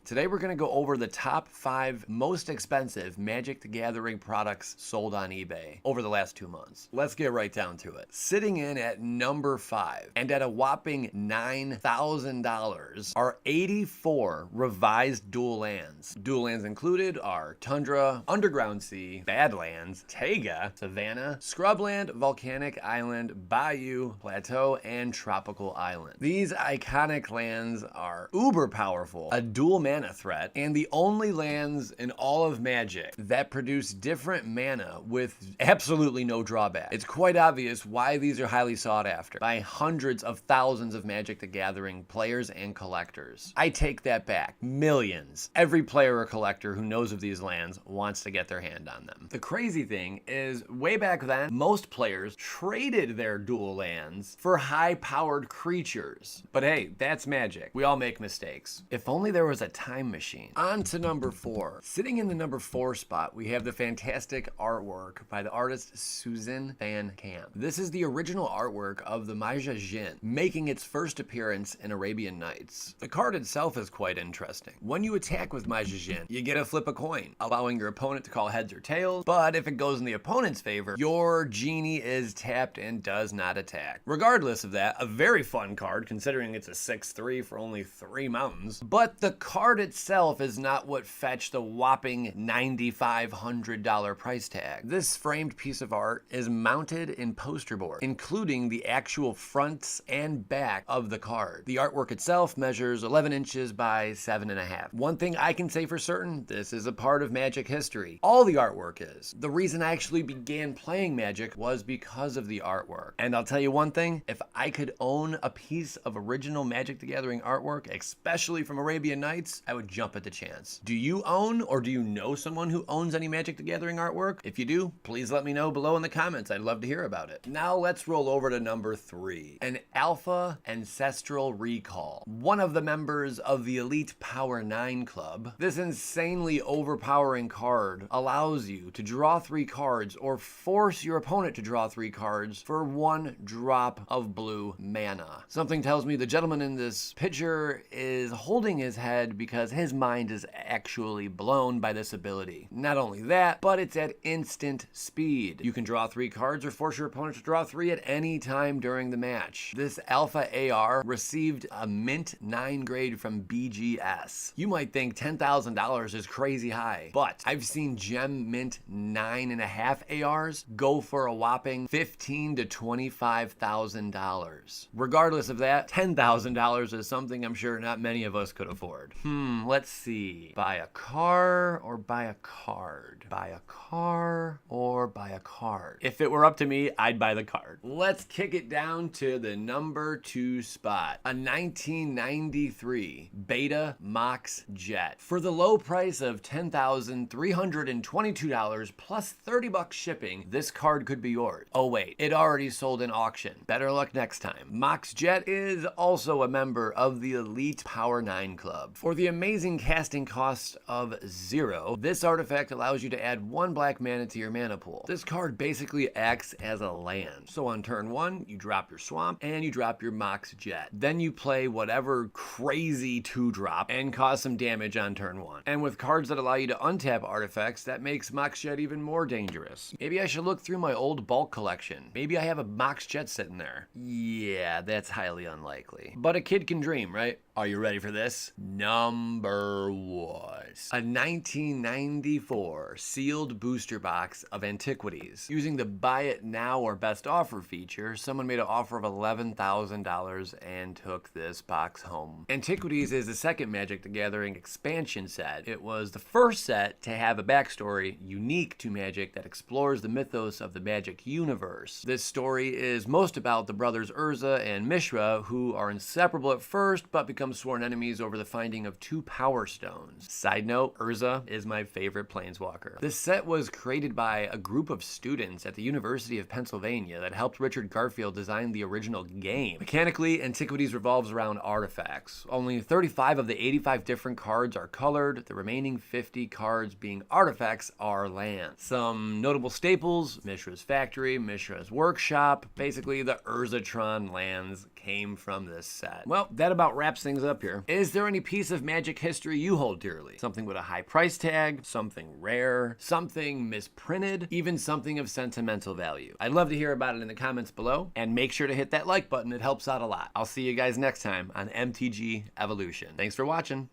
Today we're going to go over the top 5 most expensive Magic the Gathering products sold on eBay over the last 2 months. Let's get right down to it. Sitting in at number 5 and at a whopping $9,000 are 84 revised dual lands. Dual lands included are Tundra, Underground Sea, Badlands, Taiga, Savannah, Scrubland, Volcanic Island, Bayou, Plateau, and Tropical Island. These iconic lands are uber powerful, a dual mana threat, and the only lands in all of Magic that produce different mana with absolutely no drawback. It's quite obvious why these are highly sought after by hundreds of thousands of Magic the Gathering players and collectors. I take that back. Millions. Every player or collector who knows of these lands wants to get their hand on them. The crazy thing is, way back then, most players traded their dual lands for high-powered creatures. But hey, that's Magic. We all make mistakes. If only there was a time machine. On to number 4. Sitting in the number 4 spot, we have the fantastic artwork by the artist Susan Van Camp. This is the original artwork of the Maja Jin, making its first appearance in Arabian Nights. The card itself is quite interesting. When you attack with Maja Jin, you get to flip a coin, allowing your opponent to call heads or tails, but if it goes in the opponent's favor, your genie is tapped and does not attack. Regardless of that, a very fun card considering it's a 6/3 for only 3 mountains, but the card itself is not what fetched the whopping $9,500 price tag. This framed piece of art is mounted in poster board, including the actual fronts and back of the card. The artwork itself measures 11 inches by 7.5. One thing I can say for certain, this is a part of Magic history. All the artwork is. The reason I actually began playing Magic was because of the artwork. And I'll tell you one thing, if I could own a piece of original Magic the Gathering artwork, especially from Arabian Nights, I would jump at the chance. Do you own or do you know someone who owns any Magic the Gathering artwork? If you do, please let me know below in the comments. I'd love to hear about it. Now let's roll over to number 3. An Alpha Ancestral Recall. One of the members of the Elite Power 9 Club. This insanely overpowering card allows you to draw 3 cards or force your opponent to draw 3 cards for 1 drop of blue mana. Something tells me the gentleman in this picture is holding his head because his mind is actually blown by this ability. Not only that, but it's at instant speed. You can draw 3 cards or force your opponent to draw 3 at any time during the match. This Alpha AR received a Mint 9 grade from BGS. You might think $10,000 is crazy high, but I've seen Gem Mint 9.5 ARs go for a whopping $15,000 to $25,000. Regardless of that, $10,000 is something I'm sure not many of us could afford. Let's see. Buy a car or buy a card? Buy a car or buy a card? If it were up to me, I'd buy the card. Let's kick it down to the number 2 spot. A 1993 Beta Mox Jet. For the low price of $10,322 plus $30 shipping, this card could be yours. Oh wait, it already sold in auction. Better luck next time. Mox Jet is also a member of the Elite Power 9 Club. For the amazing casting cost of 0, this artifact allows you to add 1 black mana to your mana pool. This card basically acts as a land. So on turn 1, you drop your swamp and you drop your Mox Jet. Then you play whatever crazy 2-drop and cause some damage on turn 1. And with cards that allow you to untap artifacts, that makes Mox Jet even more dangerous. Maybe I should look through my old bulk collection. Maybe I have a Mox Jet sitting there. Yeah, that's highly unlikely. But a kid can dream, right? Are you ready for this? Number 1. A 1994 sealed booster box of Antiquities. Using the buy it now or best offer feature, someone made an offer of $11,000 and took this box home. Antiquities is the second Magic the Gathering expansion set. It was the first set to have a backstory unique to Magic that explores the mythos of the Magic universe. This story is most about the brothers Urza and Mishra, who are inseparable at first but become sworn enemies over the finding of 2 power stones. Side note, Urza is my favorite planeswalker. This set was created by a group of students at the University of Pennsylvania that helped Richard Garfield design the original game. Mechanically, Antiquities revolves around artifacts. Only 35 of the 85 different cards are colored. The remaining 50 cards being artifacts are lands. Some notable staples: Mishra's Factory, Mishra's Workshop. Basically, the Urzatron lands came from this set. Well, that about wraps things things up here. Is there any piece of Magic history you hold dearly? Something with a high price tag, something rare, something misprinted, even something of sentimental value? I'd love to hear about it in the comments below, and make sure to hit that like button. It helps out a lot. I'll see you guys next time on MTG Evolution. Thanks for watching.